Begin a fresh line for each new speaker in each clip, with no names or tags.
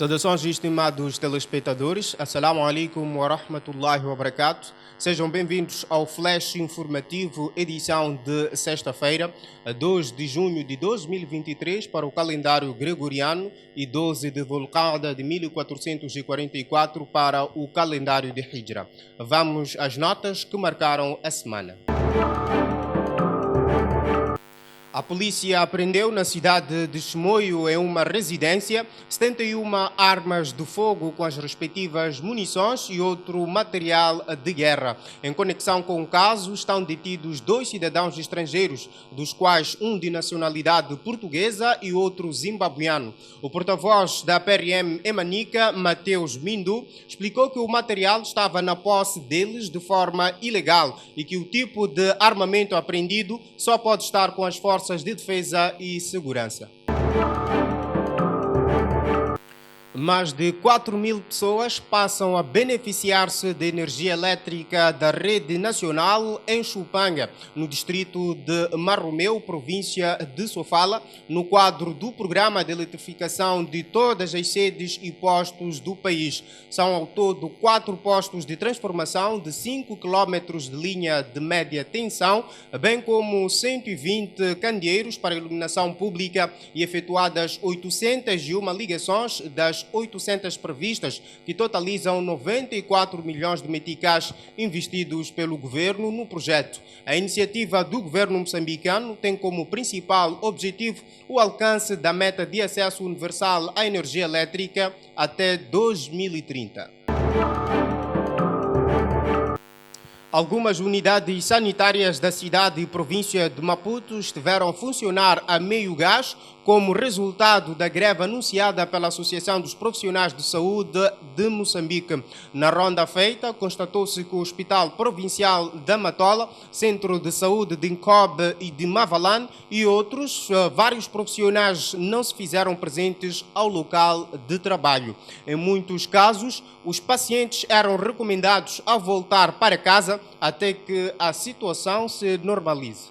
Saudações, estimados telespectadores. Assalamu alaikum wa rahmatullahi wa barakatuh. Sejam bem-vindos ao Flash Informativo, edição de sexta-feira, 2 de junho de 2023, para o calendário gregoriano e 12 de Dhul-Qa'da de 1444 para o calendário de Hijra. Vamos às notas que marcaram a semana. A polícia apreendeu na cidade de Chimoio, em uma residência, 71 armas de fogo com as respectivas munições e outro material de guerra. Em conexão com o caso, estão detidos 2 cidadãos estrangeiros, dos quais um de nacionalidade portuguesa e outro zimbabuiano. O porta-voz da PRM em Manica, Mateus Mindu, explicou que o material estava na posse deles de forma ilegal e que o tipo de armamento apreendido só pode estar com as forças de defesa e segurança. Mais de 4.000 pessoas passam a beneficiar-se de energia elétrica da rede nacional em Chupanga, no distrito de Marromeu, província de Sofala, no quadro do programa de eletrificação de todas as sedes e postos do país. São ao todo 4 postos de transformação de 5 km de linha de média tensão, bem como 120 candeeiros para iluminação pública e efetuadas 801 ligações das 800 previstas, que totalizam 94 milhões de meticais investidos pelo governo no projeto. A iniciativa do governo moçambicano tem como principal objetivo o alcance da meta de acesso universal à energia elétrica até 2030. Algumas unidades sanitárias da cidade e província de Maputo estiveram a funcionar a meio gás como resultado da greve anunciada pela Associação dos Profissionais de Saúde de Moçambique. Na ronda feita, constatou-se que o Hospital Provincial da Matola, Centro de Saúde de Nkobe e de Mavalan e outros, vários profissionais não se fizeram presentes ao local de trabalho. Em muitos casos, os pacientes eram recomendados a voltar para casa até que a situação se normalize.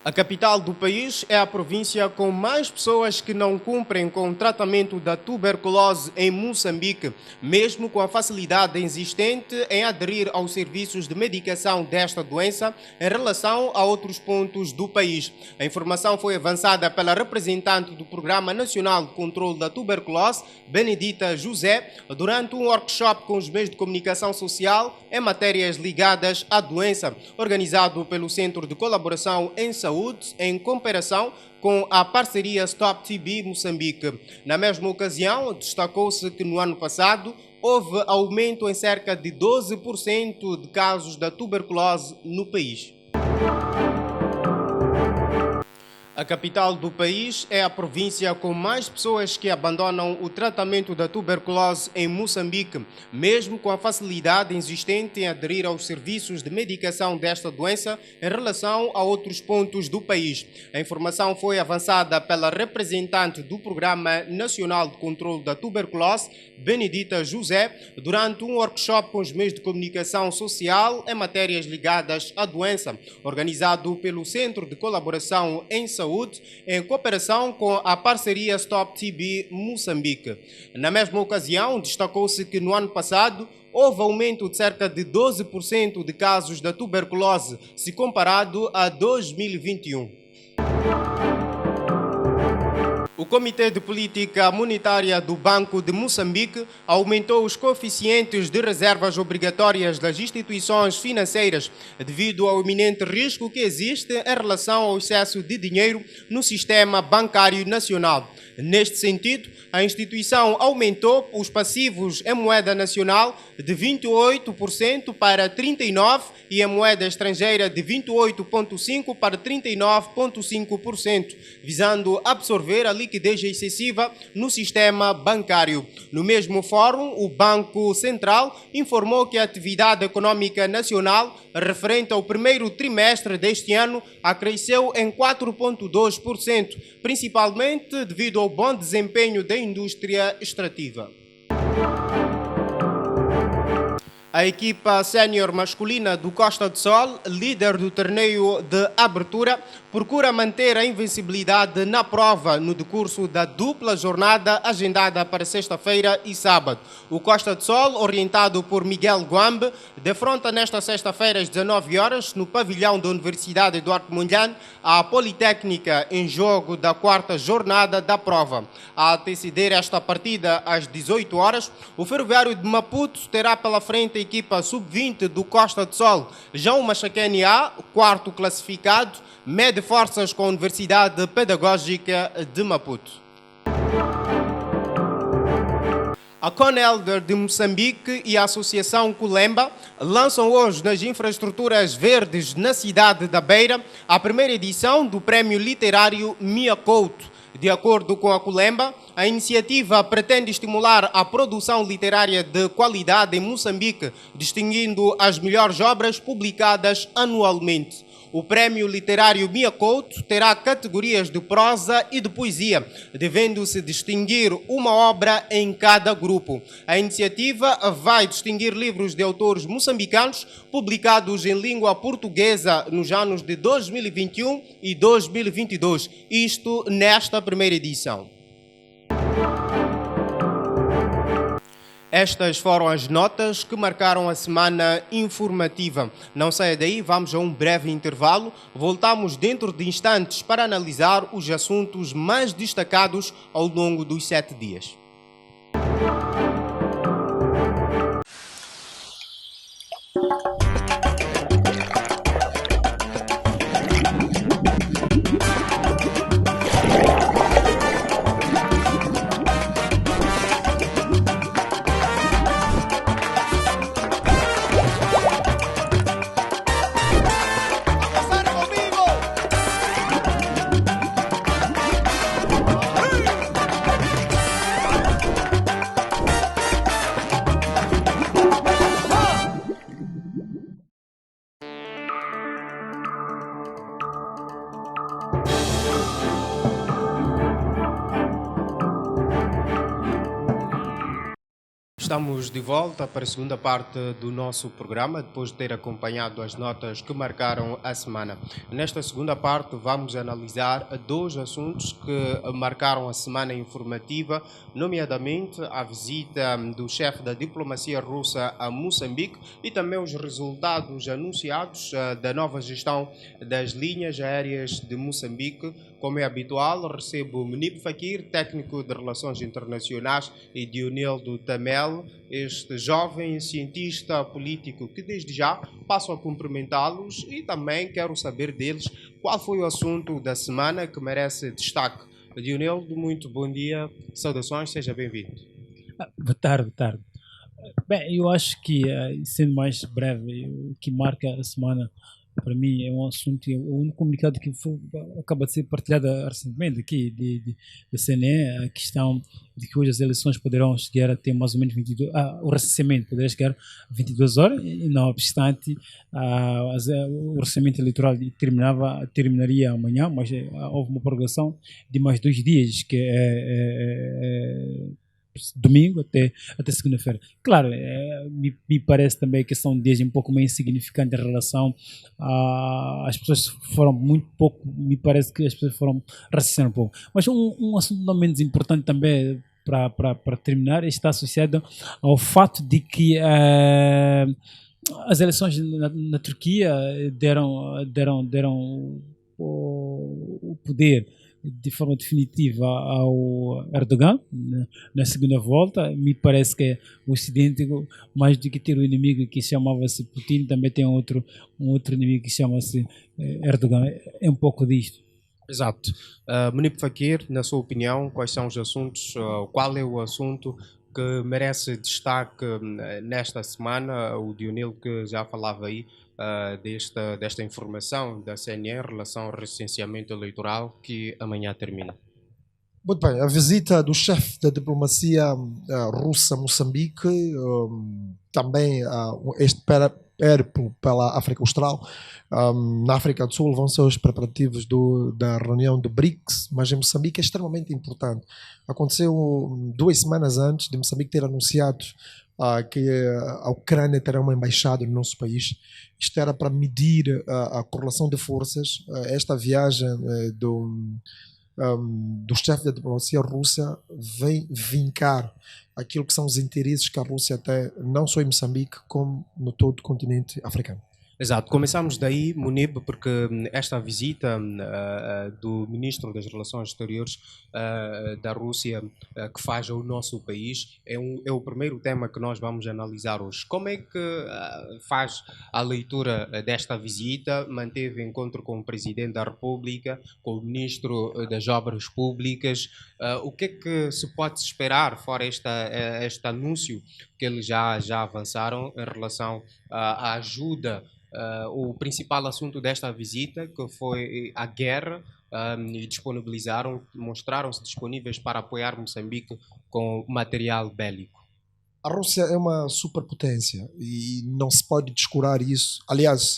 A capital do país é a província com mais pessoas que não cumprem com o tratamento da tuberculose em Moçambique, mesmo com a facilidade existente em aderir aos serviços de medicação desta doença em relação a outros pontos do país. A informação foi avançada pela representante do Programa Nacional de Controlo da Tuberculose, Benedita José, durante um workshop com os meios de comunicação social em matérias ligadas à doença, organizado pelo Centro de Colaboração em Saúde, em cooperação com a parceria Stop TB Moçambique. Na mesma ocasião, destacou-se que no ano passado houve aumento em cerca de 12% de casos da tuberculose no país. A capital do país é a província com mais pessoas que abandonam o tratamento da tuberculose em Moçambique, mesmo com a facilidade existente em aderir aos serviços de medicação desta doença em relação a outros pontos do país. A informação foi avançada pela representante do Programa Nacional de Controlo da Tuberculose, Benedita José, durante um workshop com os meios de comunicação social em matérias ligadas à doença, organizado pelo Centro de Colaboração em Saúde, em cooperação com a parceria Stop TB Moçambique. Na mesma ocasião, destacou-se que no ano passado houve aumento de cerca de 12% de casos da tuberculose, se comparado a 2021. O Comitê de Política Monetária do Banco de Moçambique aumentou os coeficientes de reservas obrigatórias das instituições financeiras devido ao iminente risco que existe em relação ao excesso de dinheiro no sistema bancário nacional. Neste sentido, a instituição aumentou os passivos em moeda nacional de 28% para 39% e em moeda estrangeira de 28,5% para 39,5%, visando absorver a liquidez excessiva no sistema bancário. No mesmo fórum, o Banco Central informou que a atividade econômica nacional referente ao primeiro trimestre deste ano cresceu em 4,2%, principalmente devido ao bom desempenho da indústria extrativa. A equipa sénior masculina do Costa do Sol, líder do torneio de abertura, procura manter a invencibilidade na prova no decurso da dupla jornada agendada para sexta-feira e sábado. O Costa do Sol, orientado por Miguel Guambe, defronta nesta sexta-feira às 19 horas no pavilhão da Universidade Eduardo Mondlane a Politécnica em jogo da quarta jornada da prova. A anteceder esta partida às 18 horas, o Ferroviário de Maputo terá pela frente a equipa sub-20 do Costa do Sol. Já o Machaquene A, quarto classificado, mede forças com a Universidade Pedagógica de Maputo. A Conelder de Moçambique e a Associação Culemba lançam hoje nas infraestruturas verdes na cidade da Beira a primeira edição do Prémio Literário Mia Couto. De acordo com a Culemba, a iniciativa pretende estimular a produção literária de qualidade em Moçambique, distinguindo as melhores obras publicadas anualmente. O Prémio Literário Mia Couto terá categorias de prosa e de poesia, devendo-se distinguir uma obra em cada grupo. A iniciativa vai distinguir livros de autores moçambicanos publicados em língua portuguesa nos anos de 2021 e 2022, isto nesta primeira edição. Estas foram as notas que marcaram a semana informativa. Não saia daí, vamos a um breve intervalo. Voltamos dentro de instantes para analisar os assuntos mais destacados ao longo dos 7 dias. Estamos de volta para a segunda parte do nosso programa, depois de ter acompanhado as notas que marcaram a semana. Nesta segunda parte vamos analisar dois assuntos que marcaram a semana informativa, nomeadamente a visita do chefe da diplomacia russa a Moçambique e também os resultados anunciados da nova gestão das linhas aéreas de Moçambique. Como é habitual, recebo Munib Fakir, técnico de Relações Internacionais, e Dionildo Tamel, este jovem cientista político que desde já passo a cumprimentá-los e também quero saber deles qual foi o assunto da semana que merece destaque. Dionildo, muito bom dia, saudações, seja bem-vindo.
Boa tarde. Bem, eu acho que, sendo mais breve, o que marca a semana para mim é um assunto, o único comunicado que acaba de ser partilhado recentemente aqui da CNE, a questão de que hoje as eleições poderão chegar até mais ou menos 22, o recenseamento poderá chegar a 22 horas, e não obstante, o recenseamento eleitoral terminaria amanhã, mas houve uma prorrogação de mais 2 dias, que é domingo até segunda-feira. Claro, me parece também que são dias um pouco meio insignificantes em relação às pessoas foram muito pouco, me parece que as pessoas foram raciocinar um pouco. Mas um assunto não menos importante também para terminar está associado ao fato de que as eleições na Turquia deram o poder de forma definitiva ao Erdogan na segunda volta. Me parece que o Ocidente, mais do que ter um inimigo que chamava-se Putin, também tem um outro inimigo que chama-se Erdogan. É um pouco disto.
Exato. Munib Fakir, na sua opinião, quais são os assuntos, qual é o assunto que merece destaque nesta semana? O Dionil que já falava aí desta informação da CNN em relação ao recenseamento eleitoral que amanhã termina.
Muito bem, a visita do chefe da diplomacia russa a Moçambique, também este périplo pela África Austral. Na África do Sul vão ser os preparativos da reunião do BRICS, mas em Moçambique é extremamente importante. Aconteceu 2 semanas antes de Moçambique ter anunciado que a Ucrânia terá uma embaixada no nosso país. Isto era para medir a correlação de forças. Esta viagem do chefe da diplomacia russa vem vincar aquilo que são os interesses que a Rússia tem, não só em Moçambique, como no todo o continente africano.
Exato, começamos daí, Munib, porque esta visita do Ministro das Relações Exteriores da Rússia que faz ao nosso país é o primeiro tema que nós vamos analisar hoje. Como é que faz a leitura desta visita? Manteve encontro com o Presidente da República, com o Ministro das Obras Públicas. O que é que se pode esperar, fora este anúncio que eles já avançaram em relação à ajuda? O principal assunto desta visita, que foi a guerra, e mostraram-se disponíveis para apoiar Moçambique com material bélico.
A Rússia é uma superpotência e não se pode descurar isso. Aliás,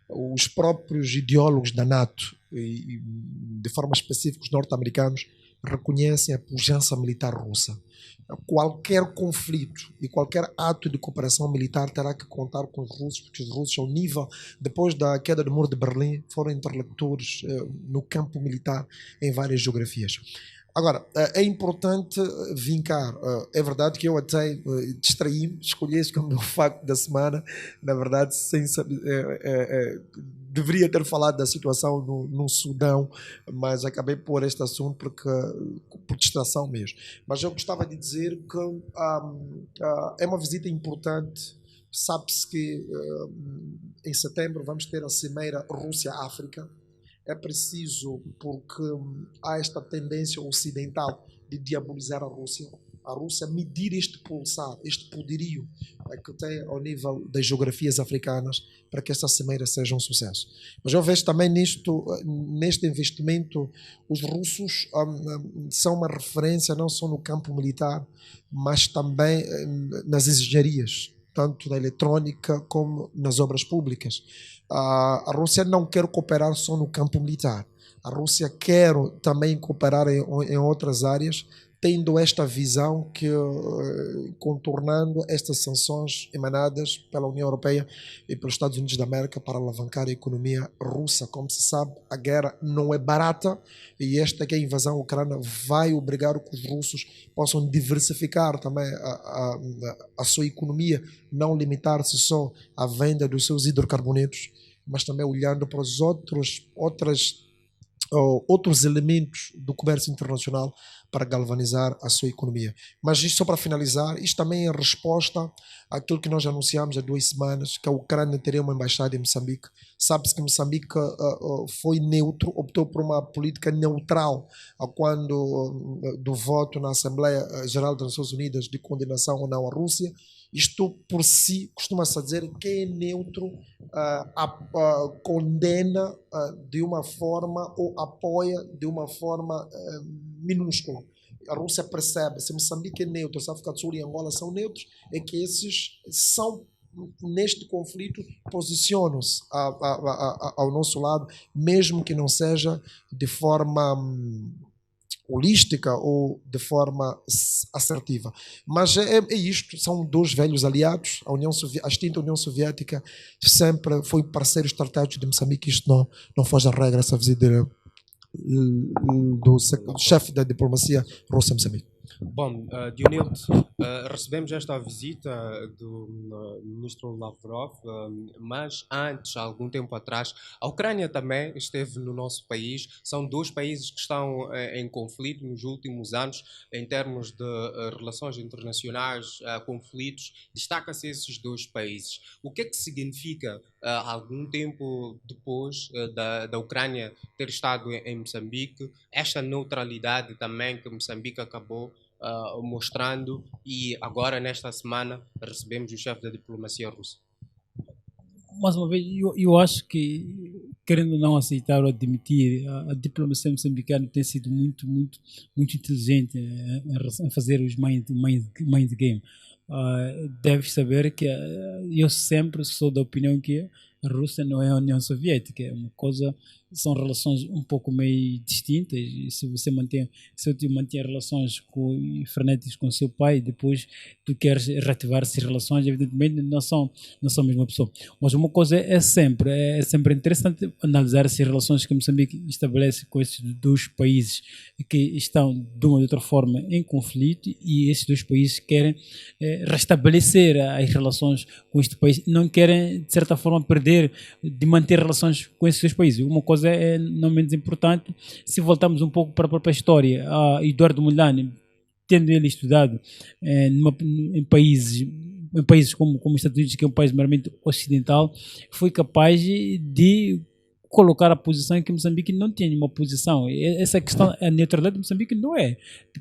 os próprios ideólogos da NATO, e de forma específica os norte-americanos, reconhecem a pujança militar russa. Qualquer conflito e qualquer ato de cooperação militar terá que contar com os russos, porque os russos, ao nível, depois da queda do Muro de Berlim, foram interlocutores no campo militar em várias geografias. Agora, é importante vincar. É verdade que eu até distraí-me, escolhi este como o facto da semana, na verdade, sem saber. Deveria ter falado da situação no Sudão, mas acabei por este assunto por distração mesmo. Mas eu gostava de dizer que é uma visita importante. Sabe-se que em setembro vamos ter a Cimeira Rússia-África. É preciso, porque há esta tendência ocidental de diabolizar a Rússia medir este pulsar, este poderio que tem ao nível das geografias africanas para que esta cimeira seja um sucesso. Mas eu vejo também neste investimento, os russos são uma referência não só no campo militar, mas também nas engenharias, tanto na eletrônica como nas obras públicas. A Rússia não quer cooperar só no campo militar. A Rússia quer também cooperar em outras áreas, tendo esta visão que, contornando estas sanções emanadas pela União Europeia e pelos Estados Unidos da América para alavancar a economia russa. Como se sabe, a guerra não é barata e esta que é a invasão ucrana vai obrigar que os russos possam diversificar também a sua economia, não limitar-se só à venda dos seus hidrocarbonetos, mas também olhando para os outros elementos do comércio internacional para galvanizar a sua economia. Mas isto só para finalizar, isto também é resposta àquilo que nós anunciámos há 2 semanas, que a Ucrânia teria uma embaixada em Moçambique. Sabe-se que Moçambique foi neutro, optou por uma política neutral quando do voto na Assembleia Geral das Nações Unidas de condenação ou não à Rússia. Isto por si costuma-se dizer que é neutro, condena de uma forma ou apoia de uma forma minúscula. A Rússia percebe, se Moçambique é neutro, se África do Sul e Angola são neutros, é que esses são, neste conflito, posicionam-se ao nosso lado, mesmo que não seja de forma holística ou de forma assertiva. Mas é isto, são 2 velhos aliados. A extinta União Soviética sempre foi parceiro estratégico de Moçambique. Isto não foge à regra, essa visita do chefe da diplomacia russa em Moçambique.
Bom, Dionildo, recebemos esta visita do ministro Lavrov, mas antes, há algum tempo atrás, a Ucrânia também esteve no nosso país. São 2 países que estão em conflito nos últimos anos, em termos de relações internacionais, conflitos. Destaca-se esses 2 países. O que é que significa, algum tempo depois da Ucrânia ter estado em Moçambique, esta neutralidade também que Moçambique acabou mostrando, e agora nesta semana recebemos o chefe da diplomacia russa?
Mais uma vez, eu acho que, querendo ou não aceitar ou admitir, a diplomacia moçambicana tem sido muito inteligente em fazer os mind game. Deves saber que eu sempre sou da opinião que a Rússia não é a União Soviética, é uma coisa são relações um pouco meio distintas. E se eu te mantém relações frenéticas com seu pai, depois tu queres reativar essas relações, evidentemente não são a mesma pessoa. Mas uma coisa é sempre interessante analisar essas relações que Moçambique estabelece com esses dois países que estão de uma ou outra forma em conflito, e esses dois países querem restabelecer as relações com este país, não querem de certa forma perder de manter relações com esses dois países. Uma coisa é não menos importante, se voltarmos um pouco para a própria história, Eduardo Mondlane, tendo ele estudado em países como os Estados Unidos, que é um país meramente ocidental, foi capaz de colocar a posição em que Moçambique não tinha uma posição. Essa questão, a neutralidade de Moçambique não é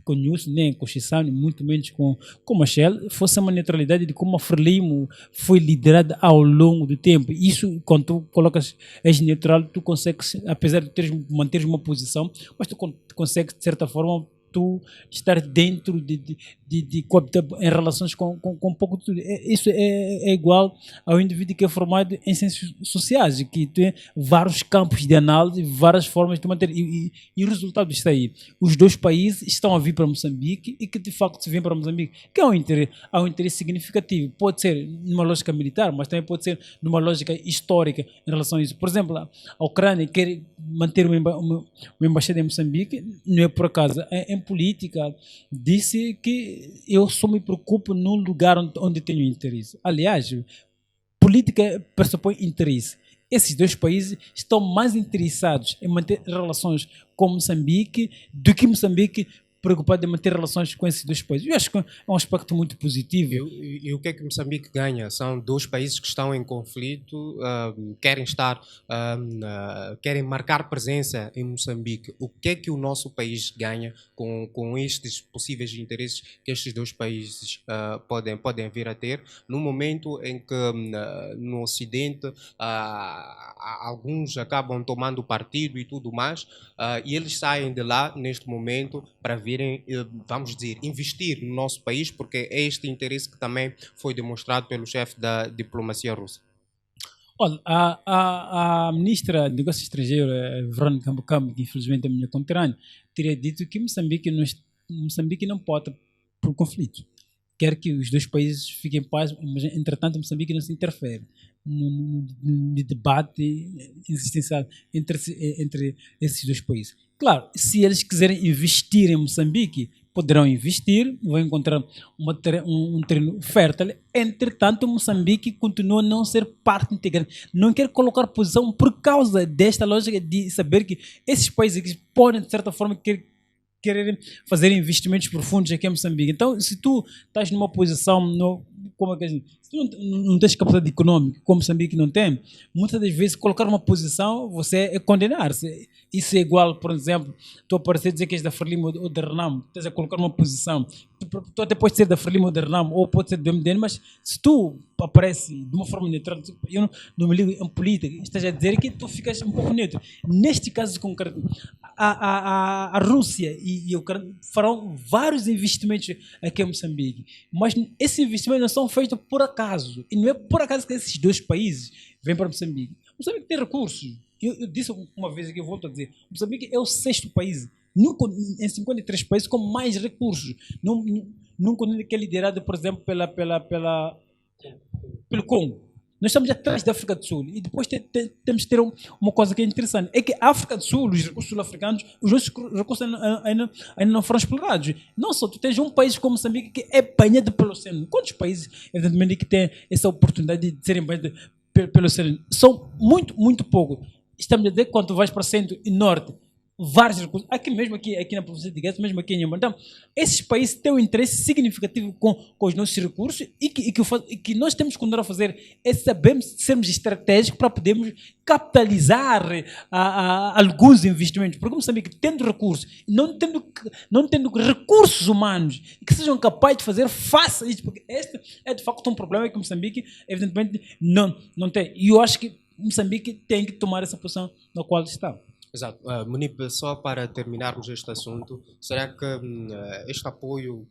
com NUS, nem com Chissano, muito menos com a Shell, fosse uma neutralidade de como a Frelimo foi liderada ao longo do tempo. Isso, quando tu colocas, és neutral, tu consegues, apesar de manteres uma posição, mas tu consegues, de certa forma, tu estar dentro de coabitar em relações com um pouco de tudo. Isso é igual ao indivíduo que é formado em ciências sociais, que tem vários campos de análise, várias formas de manter. E o resultado está aí. Os dois países estão a vir para Moçambique, e que de facto se vêm para Moçambique, que há um interesse significativo. Pode ser numa lógica militar, mas também pode ser numa lógica histórica em relação a isso. Por exemplo, a Ucrânia quer manter uma embaixada em Moçambique, não é por acaso. Em política, disse que eu só me preocupo no lugar onde tenho interesse. Aliás, política pressupõe interesse. Esses dois países estão mais interessados em manter relações com Moçambique do que Moçambique preocupado em manter relações com esses dois países. Eu acho que é um aspecto muito positivo.
E o que é que Moçambique ganha? São dois países que estão em conflito, querem marcar presença em Moçambique. O que é que o nosso país ganha com estes possíveis interesses que estes dois países podem vir a ter, no momento em que no Ocidente alguns acabam tomando partido e tudo mais, e eles saem de lá neste momento para virem, vamos dizer, investir no nosso país, porque é este interesse que também foi demonstrado pelo chefe da diplomacia russa.
Olha, a ministra de Negócios Estrangeiros, Verónica Mbukamba, que infelizmente é minha conterrânea, teria dito que Moçambique não pode por conflito. Quer que os dois países fiquem em paz, mas entretanto Moçambique não se interfere no debate existencial entre esses dois países. Claro, se eles quiserem investir em Moçambique, poderão investir, vão encontrar um terreno fértil. Entretanto, Moçambique continua a não ser parte integrante. Não quer colocar posição por causa desta lógica de saber que esses países podem, de certa forma, querer fazer investimentos profundos aqui em Moçambique. Então, se tu estás numa posição, se tu não tens capacidade econômica, como Moçambique não tem, muitas das vezes colocar uma posição, você é condenar-se. Isso é igual, por exemplo, tu aparecer dizer que és da Frelimo ou da Renamo, estás a colocar uma posição, tu até pode ser da Frelimo ou da Renamo, ou pode ser do MDN, mas se tu aparece de uma forma neutral, eu não me ligo em política, estás a dizer que tu ficas um pouco neutro. Neste caso concreto, a Rússia e a Ucrânia farão vários investimentos aqui em Moçambique, mas esses investimentos não são feitos por acaso, e não é por acaso que esses dois países vêm para Moçambique. Moçambique tem recursos. Eu disse uma vez aqui, eu volto a dizer, Moçambique é o 6º país em 53 países com mais recursos, num continente que é liderado, por exemplo, pelo Congo. Nós estamos atrás da África do Sul, e depois temos que ter uma coisa que é interessante, é que a África do Sul, os recursos sul-africanos, os nossos recursos ainda não foram explorados. Não só, tu tens um país como Moçambique que é banhado pelo oceano. Quantos países, evidentemente, que têm essa oportunidade de serem banhados pelo oceano? São muito, muito poucos. Estamos a dizer que quando tu vais para o centro e norte, vários recursos, aqui na província de Gaza, mesmo aqui em Inhambane. Então, esses países têm um interesse significativo com os nossos recursos, e que nós temos que continuar a fazer é sabermos sermos estratégicos para podermos capitalizar alguns investimentos, porque Moçambique, tendo recursos, não tendo recursos humanos que sejam capazes de fazer face a isso, porque este é de facto um problema que Moçambique evidentemente não tem, e eu acho que Moçambique tem que tomar essa posição na qual está.
Exato. Munipe, só para terminarmos este assunto, será que este apoio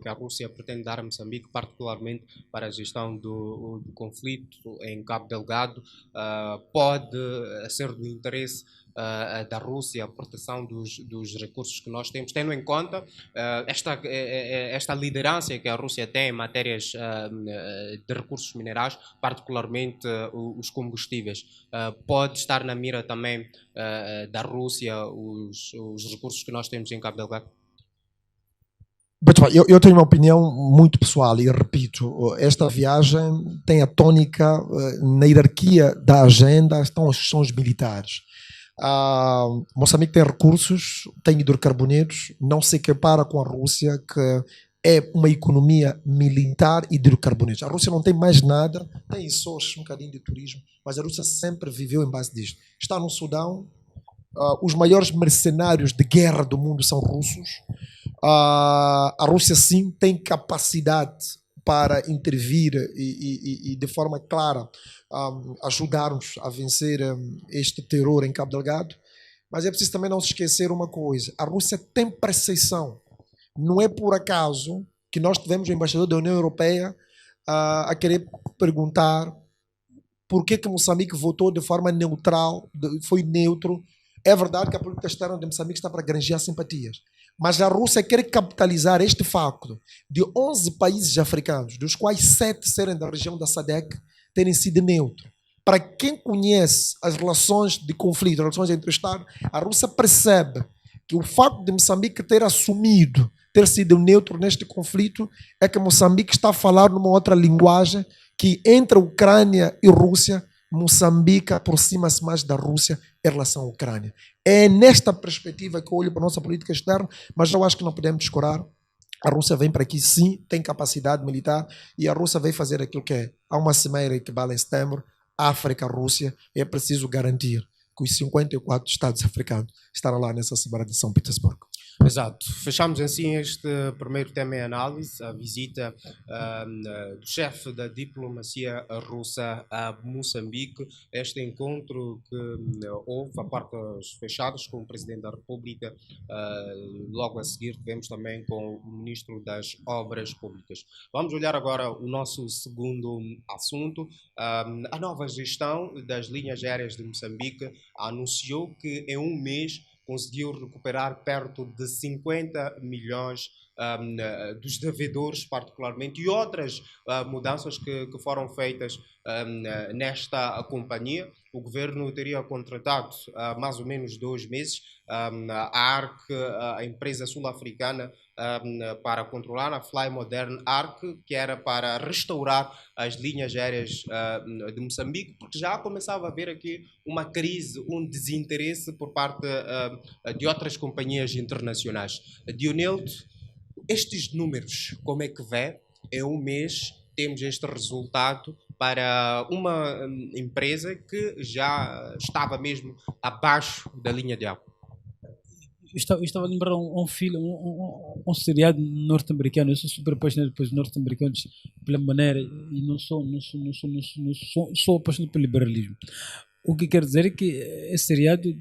que a Rússia pretende dar a Moçambique, particularmente para a gestão do conflito em Cabo Delgado, pode ser do interesse da Rússia, a proteção dos recursos que nós temos, tendo em conta esta liderança que a Rússia tem em matérias de recursos minerais, particularmente os combustíveis? Pode estar na mira também da Rússia os recursos que nós temos em Cabo Delgado?
Eu tenho uma opinião muito pessoal e repito, esta viagem tem a tônica na hierarquia da agenda, estão as questões militares. Moçambique tem recursos, tem hidrocarbonetos, não se compara com a Rússia, que é uma economia militar e de hidrocarbonetos. A Rússia não tem mais nada, tem só um bocadinho de turismo, mas a Rússia sempre viveu em base disto. Está no Sudão, os maiores mercenários de guerra do mundo são russos. A Rússia sim tem capacidade para intervir e de forma clara ajudar-nos a vencer este terror em Cabo Delgado, mas é preciso também não se esquecer uma coisa: a Rússia tem percepção. Não é por acaso que nós tivemos o embaixador da União Europeia a querer perguntar por que Moçambique votou de forma neutral, foi neutro. É verdade que a política externa de Moçambique está para granjear simpatias, mas a Rússia quer capitalizar este facto de 11 países africanos, dos quais 7 serem da região da SADC, terem sido neutros. Para quem conhece as relações de conflito, as relações entre Estados, a Rússia percebe que o facto de Moçambique ter assumido, ter sido neutro neste conflito, é que Moçambique está a falar numa outra linguagem, que entre a Ucrânia e a Rússia, Moçambique aproxima-se mais da Rússia em relação à Ucrânia. É nesta perspectiva que eu olho para a nossa política externa, mas eu acho que não podemos descurar. A Rússia vem para aqui, sim, tem capacidade militar, e a Rússia vai fazer aquilo que é. Há uma cimeira que vale em setembro, África-Rússia, e é preciso garantir que os 54 Estados africanos estarão lá nessa cimeira de São Petersburgo.
Exato. Fechamos assim este primeiro tema em análise, a visita do chefe da diplomacia russa a Moçambique, este encontro que houve a portas fechadas com o Presidente da República. Logo a seguir tivemos também com o Ministro das Obras Públicas. Vamos olhar agora o nosso segundo assunto. A nova gestão das linhas aéreas de Moçambique anunciou que em um mês conseguiu recuperar perto de 50 milhões dos devedores, particularmente, e outras mudanças que foram feitas nesta companhia. O governo teria contratado há mais ou menos 2 meses a ARC, a empresa sul-africana, para controlar a Fly Modern ARC, que era para restaurar as linhas aéreas de Moçambique, porque já começava a haver aqui uma crise, um desinteresse por parte de outras companhias internacionais. Dionildo, estes números, como é que vê? Em um mês temos este resultado para uma empresa que já estava mesmo abaixo da linha de água.
Eu estava a lembrar um seriado norte-americano. Eu sou super apaixonado pelos norte-americanos pela maneira, e não sou apaixonado pelo liberalismo. O que quer dizer é que esse seriado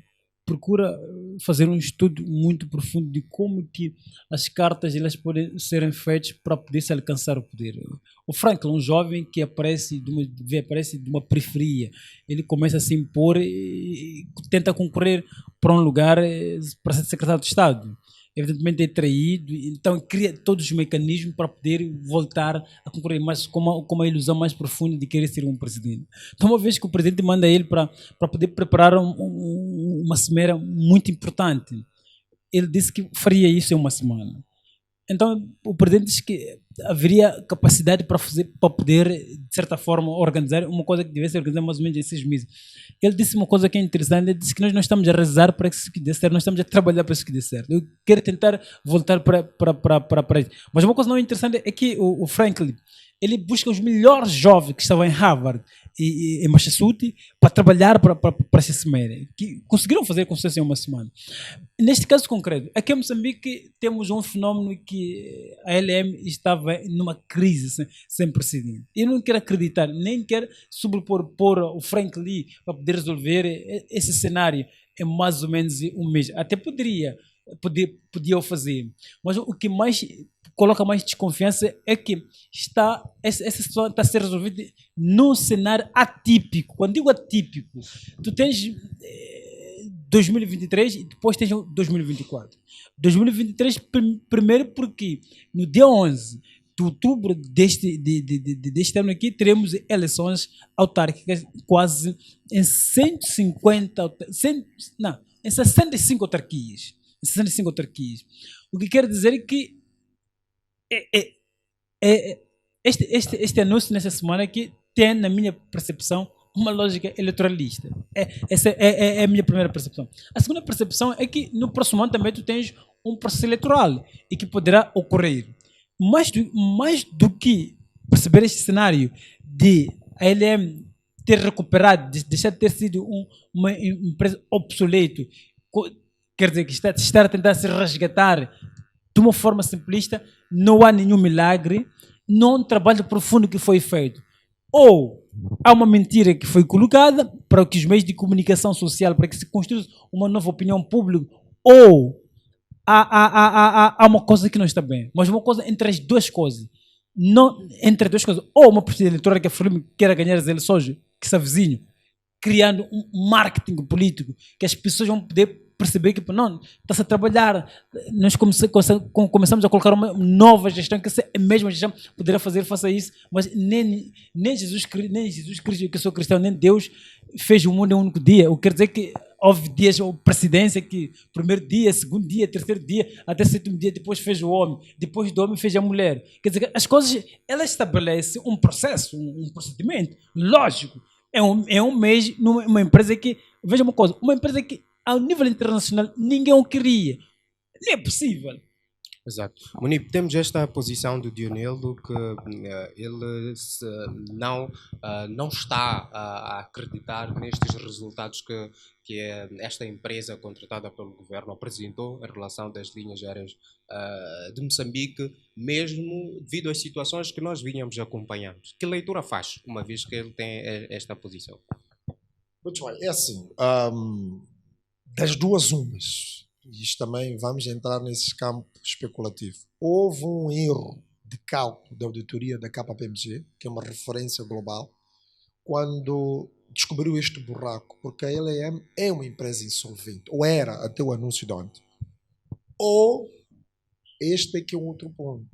procura fazer um estudo muito profundo de como que as cartas elas podem serem feitas para poder se alcançar o poder. O Franklin, um jovem que aparece de uma periferia, ele começa a se impor e tenta concorrer para um lugar para ser secretário de Estado. Evidentemente é traído, então cria todos os mecanismos para poder voltar a concorrer, mas com uma ilusão mais profunda de querer ser um presidente. Então, uma vez que o presidente manda ele para poder preparar uma cimeira muito importante, ele disse que faria isso em uma semana. Então, o presidente disse que haveria capacidade para poder, de certa forma, organizar uma coisa que devesse organizar mais ou menos em 6 meses. Ele disse uma coisa que é interessante, ele disse que nós não estamos a rezar para isso que dê certo, nós estamos a trabalhar para isso que dê certo. Eu quero tentar voltar para isso. Mas uma coisa não interessante é que o Franklin, ele busca os melhores jovens que estavam em Harvard e em Massachusetts para trabalhar para essa semana, que conseguiram fazer com sucesso em uma semana. Neste caso concreto, aqui em Moçambique temos um fenómeno que a LM estava numa crise sem precedentes. Eu não quero acreditar, nem quero sobrepor o Frank Lee para poder resolver esse cenário em mais ou menos um mês. Até podia o fazer, mas o que mais coloca mais desconfiança é que essa situação está a ser resolvida num cenário atípico. Quando digo atípico, tu tens 2023 e depois tens 2024. 2023 primeiro porque no dia 11 de outubro deste ano aqui teremos eleições autárquicas quase em 65 autarquias. 65 autarquias. O que quer dizer é que este anúncio nessa semana aqui tem, na minha percepção, uma lógica eleitoralista. Essa é a minha primeira percepção. A segunda percepção é que no próximo ano também tu tens um processo eleitoral e que poderá ocorrer. Mais do que perceber este cenário de a LM ter recuperado, deixar de ter sido uma empresa obsoleta, quer dizer, que está a tentar se resgatar de uma forma simplista, não há nenhum milagre, não há um trabalho profundo que foi feito. Ou há uma mentira que foi colocada para que os meios de comunicação social, para que se construa uma nova opinião pública, ou há uma coisa que não está bem. Mas uma coisa entre as duas coisas. Não, entre as duas coisas. Ou uma partida eleitoral que a FRELIM queira ganhar as eleições, que está vizinho, criando um marketing político, que as pessoas vão poder perceber que não, está-se a trabalhar, nós começamos a colocar uma nova gestão, que a mesma gestão poderá fazer face a isso, mas nem Jesus Cristo, que eu sou cristão, nem Deus fez o mundo em um único dia. O que quer dizer que houve dias, ou presidência, que primeiro dia, segundo dia, terceiro dia, até sétimo dia, depois fez o homem, depois do homem fez a mulher. Quer dizer, as coisas, elas estabelecem um processo, um procedimento lógico. É um mês numa empresa que, veja uma coisa, uma empresa que ao nível internacional ninguém o queria. Não é possível.
Exato. Munib, temos esta posição do Dioneldo que ele não está a acreditar nestes resultados que esta empresa contratada pelo governo apresentou em relação das linhas aéreas de Moçambique, mesmo devido às situações que nós vínhamos acompanhando. Que leitura faz, uma vez que ele tem esta posição?
Muito bem, é assim, das duas umas, isto também vamos entrar nesse campo especulativo. Houve um erro de cálculo da auditoria da KPMG, que é uma referência global, quando descobriu este buraco, porque a LM é uma empresa insolvente, ou era até o anúncio de ontem. Ou, este aqui é um outro ponto.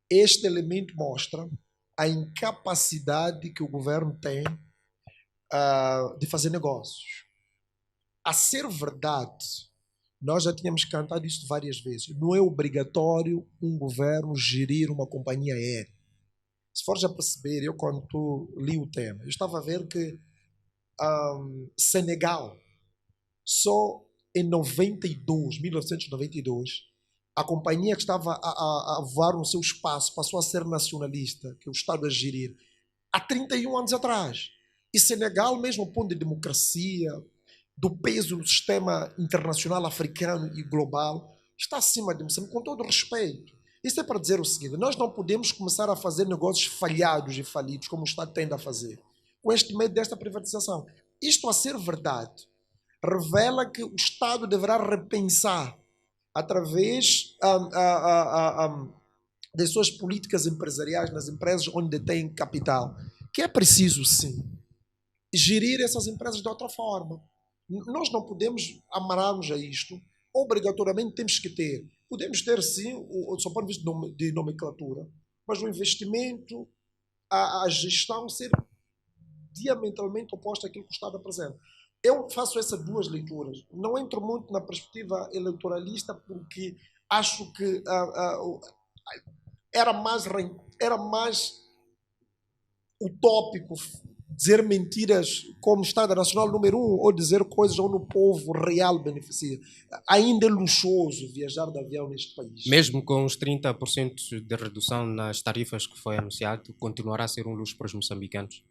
Este elemento mostra a incapacidade que o governo tem de fazer negócios. A ser verdade, nós já tínhamos cantado isso várias vezes, não é obrigatório um governo gerir uma companhia aérea. Se for já perceber, eu quando li o tema, eu estava a ver que Senegal, só em 1992, a companhia que estava a voar no seu espaço passou a ser nacionalista, que o Estado a gerir, há 31 anos atrás. E Senegal, mesmo ao ponto de democracia, do peso do sistema internacional africano e global, está acima de Moçambique, com todo o respeito. Isso é para dizer o seguinte: nós não podemos começar a fazer negócios falhados e falidos, como o Estado tende a fazer, com este medo desta privatização. Isto, a ser verdade, revela que o Estado deverá repensar, através das suas políticas empresariais nas empresas onde detém capital, que é preciso, sim, gerir essas empresas de outra forma. Nós não podemos amarrar-nos a isto. Obrigatoriamente temos que ter. Podemos ter, sim, só ponto de vista de nomenclatura, mas o investimento, a gestão ser diametralmente oposta àquilo que o Estado apresenta. Eu faço essas duas leituras. Não entro muito na perspectiva eleitoralista, porque acho que era mais utópico dizer mentiras como Estado Nacional número 1 ou dizer coisas onde o povo real beneficia. Ainda é luxuoso viajar de avião neste país.
Mesmo com os 30% de redução nas tarifas que foi anunciado, continuará a ser um luxo para os moçambicanos?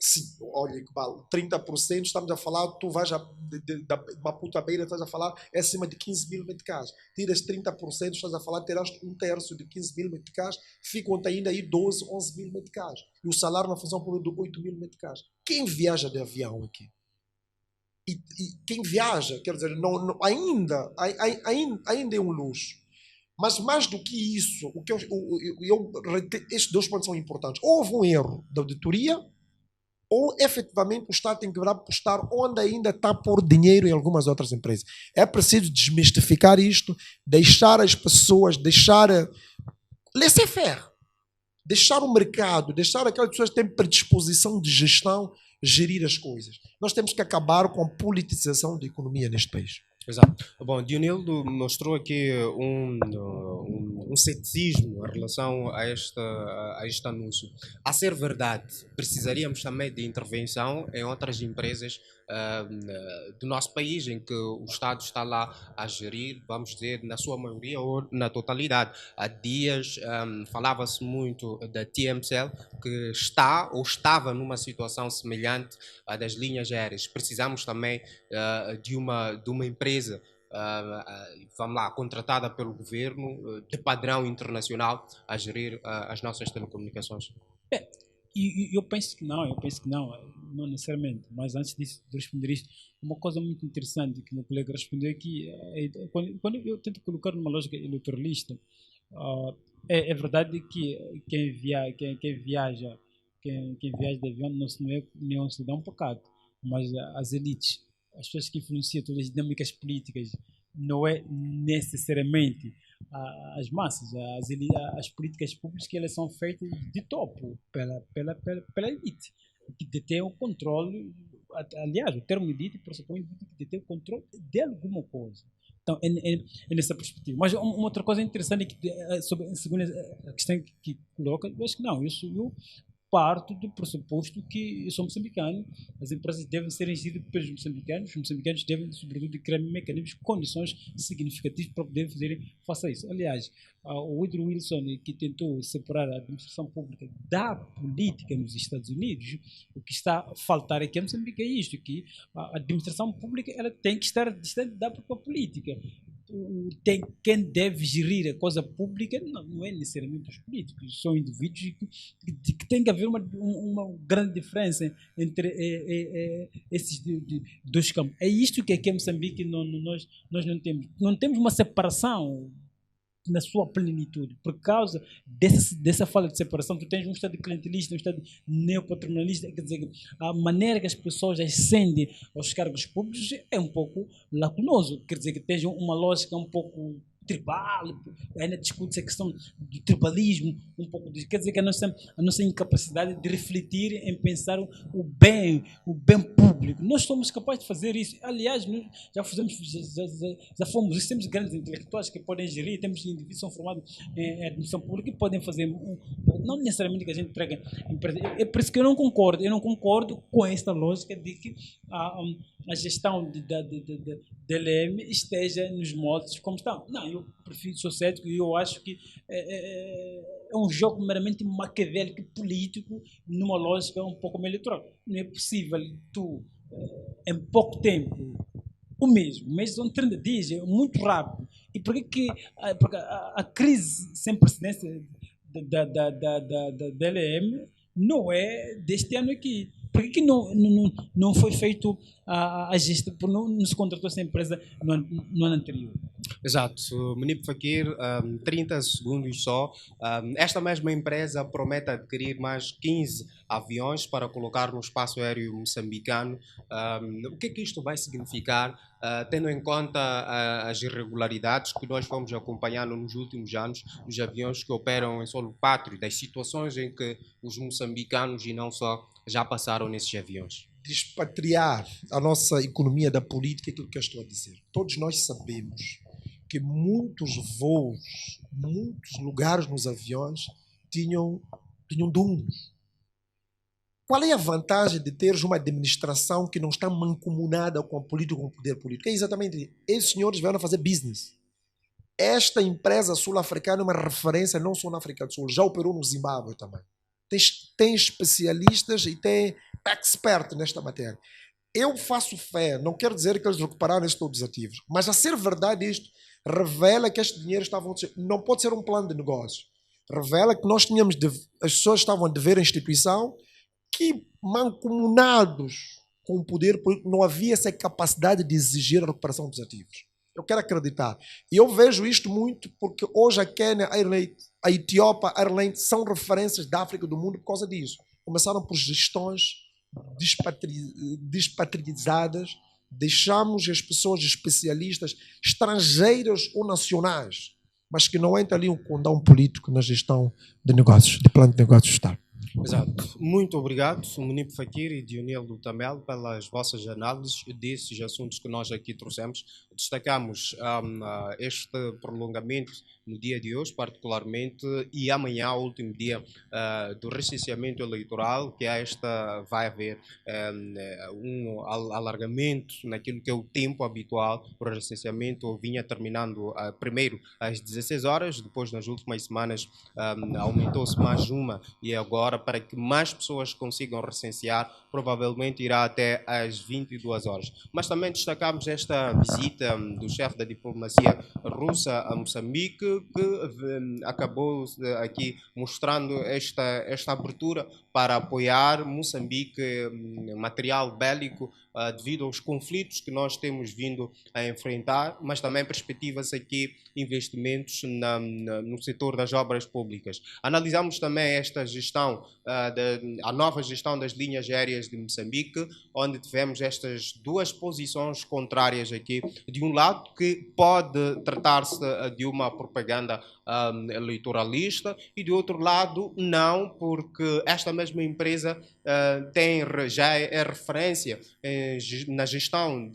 Sim, olha que vale, 30%, estamos a falar, tu vais da Maputo à Beira, estás a falar, é acima de 15 mil meticais. Tiras 30%, estás a falar, terás um terço de 15 mil meticais, ficam ainda aí 12, 11 mil meticais. E o salário na função pública de 8 mil meticais. Quem viaja de avião aqui? E quem viaja, quer dizer, ainda é um luxo. Mas mais do que isso, estes 2 pontos são importantes. Houve um erro da auditoria, ou efetivamente o Estado tem que apostar onde ainda está a pôr dinheiro em algumas outras empresas. É preciso desmistificar isto, deixar as pessoas, laissez-faire, deixar o mercado, deixar aquelas pessoas que têm predisposição de gestão gerir as coisas. Nós temos que acabar com a politização da economia neste país.
Exato. Bom, Dionildo mostrou aqui um ceticismo em relação a este anúncio. A ser verdade, precisaríamos também de intervenção em outras empresas do nosso país, em que o Estado está lá a gerir, vamos dizer, na sua maioria ou na totalidade. Há dias falava-se muito da TMCL, que está ou estava numa situação semelhante à das linhas aéreas. Precisamos também de uma empresa, vamos lá, contratada pelo governo, de padrão internacional, a gerir as nossas telecomunicações.
Eu penso que não, não necessariamente. Mas antes disso, de responder isto, uma coisa muito interessante que o meu colega respondeu aqui, quando eu tento colocar numa lógica eleitoralista, é verdade que quem viaja de avião não é um cidadão pacato, mas as elites, as pessoas que influenciam todas as dinâmicas políticas, não é necessariamente as massas. As políticas públicas, que elas são feitas de topo pela elite, que detém o controle. Aliás, o termo elite pressupõe que detém o controle de alguma coisa. Então, é nessa perspectiva. Mas uma outra coisa interessante sobre a segunda questão que coloca, eu acho que não, eu parto do pressuposto que eu sou moçambicano, as empresas devem ser geridas pelos moçambicanos, os moçambicanos devem, sobretudo, criar mecanismos, condições significativas para poder fazerem face a isso. Aliás, o Woodrow Wilson, que tentou separar a administração pública da política nos Estados Unidos, o que está a faltar aqui em Moçambique é isto, que a administração pública ela tem que estar distante da própria política. Quem deve gerir a coisa pública não é necessariamente os políticos, são indivíduos que tem que haver uma grande diferença entre esses dois campos. É isto que aqui em Moçambique nós não temos. Não temos uma separação na sua plenitude. Por causa dessa falta de separação, tu tens um Estado clientelista, um Estado neopatronalista, quer dizer, a maneira que as pessoas ascendem aos cargos públicos é um pouco lacunoso, quer dizer, que tens uma lógica um pouco tribal, ainda discute-se a questão do tribalismo, um pouco quer dizer que a nossa incapacidade de refletir em pensar o bem público. Nós somos capazes de fazer isso. Aliás, nós já fomos, temos grandes intelectuais que podem gerir, temos indivíduos que são formados em administração pública e podem fazer, não necessariamente que a gente traga empresa. É por isso que eu não concordo com esta lógica de que a gestão da DLM esteja nos moldes como estão. Não, eu prefiro, sou cético e eu acho que é um jogo meramente maquiavélico político numa lógica um pouco eleitoral. Não é possível tu, em pouco tempo, o mês são 30 dias, é muito rápido. E por que porque a crise sem precedência da DLM não é deste ano aqui? Por que não foi feito a gestão, não se contratou essa empresa no ano anterior?
Exato. Munipe Fakir, 30 segundos só. Esta mesma empresa promete adquirir mais 15 aviões para colocar no espaço aéreo moçambicano. O que é que isto vai significar, tendo em conta as irregularidades que nós fomos acompanhando nos últimos anos, dos aviões que operam em solo pátrio, das situações em que os moçambicanos e não só já passaram nesses aviões?
Despatriar a nossa economia da política é aquilo que eu estou a dizer. Todos nós sabemos que muitos voos, muitos lugares nos aviões tinham donos. qual é a vantagem de teres uma administração que não está mancomunada com a política, com o poder político? É exatamente, esses senhores vieram fazer business. Esta empresa sul-africana é uma referência não só na África do Sul, já operou no Zimbábue também. Tem especialistas e tem expert nesta matéria. Eu faço fé, não quero dizer que eles recuperaram estes todos os ativos, mas a ser verdade isto, revela que este dinheiro não pode ser um plano de negócio. Revela que nós tínhamos, as pessoas estavam a dever a instituição que, mancomunados com o poder político, não havia essa capacidade de exigir a recuperação dos ativos. Eu quero acreditar. E eu vejo isto muito porque hoje a Quênia, a Etiópia, a Irlanda são referências da África do mundo por causa disso. Começaram por gestões despatrizadas, deixamos as pessoas especialistas, estrangeiras ou nacionais, mas que não entra ali um condão político na gestão de negócios, de plano de negócios do Estado.
Exato. Muito obrigado, Munipe Fakir e Dionel Lutamel, pelas vossas análises desses assuntos que nós aqui trouxemos. Destacamos este prolongamento no dia de hoje, particularmente, e amanhã, o último dia do recenseamento eleitoral, que vai haver um alargamento naquilo que é o tempo habitual. O recenseamento vinha terminando primeiro às 16 horas, depois, nas últimas semanas, aumentou-se mais uma, e agora, para que mais pessoas consigam recensear, provavelmente irá até às 22 horas. Mas também destacamos esta visita do chefe da diplomacia russa a Moçambique, que acabou aqui mostrando esta abertura para apoiar Moçambique, material bélico, devido aos conflitos que nós temos vindo a enfrentar, mas também perspectivas aqui, investimentos no setor das obras públicas. Analisamos também esta gestão, a nova gestão das linhas aéreas de Moçambique, onde tivemos estas duas posições contrárias aqui. De um lado, que pode tratar-se de uma propaganda eleitoralista, e de outro lado, não, porque esta mesma empresa já é referência na gestão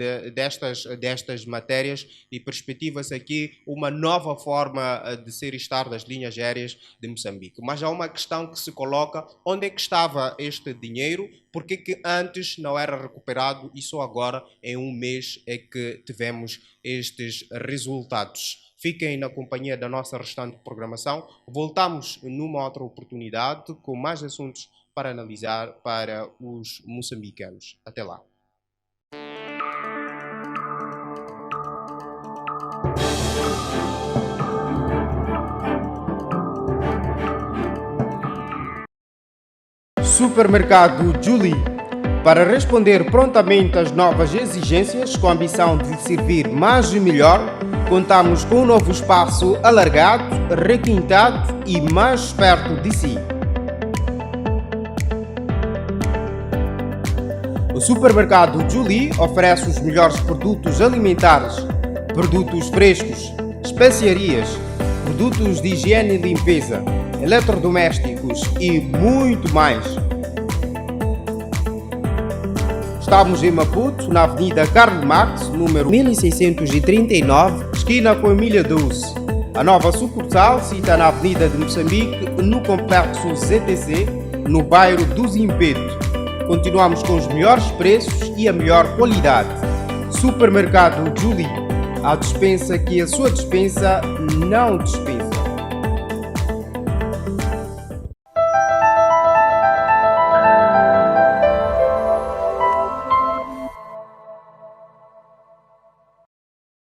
destas matérias, e perspectiva-se aqui uma nova forma de ser e estar das linhas aéreas de Moçambique. Mas há uma questão que se coloca: onde é que estava este dinheiro? Por que antes não era recuperado e só agora, em um mês, é que tivemos estes resultados? Fiquem na companhia da nossa restante programação. Voltamos numa outra oportunidade com mais assuntos para analisar para os moçambicanos. Até lá. Supermercado Julie. Para responder prontamente às novas exigências, com a ambição de servir mais e melhor, contamos com um novo espaço alargado, requintado e mais perto de si. O Supermercado Julie oferece os melhores produtos alimentares, produtos frescos, especiarias, produtos de higiene e limpeza, eletrodomésticos e muito mais. Estamos em Maputo, na Avenida Karl Marx, número 1639, esquina com Emília Dulce. A nova sucursal cita na Avenida de Moçambique, no complexo ZTC, no bairro do Zimpeto. Continuamos com os melhores preços e a melhor qualidade. Supermercado Julie, a despensa que a sua despensa não dispensa.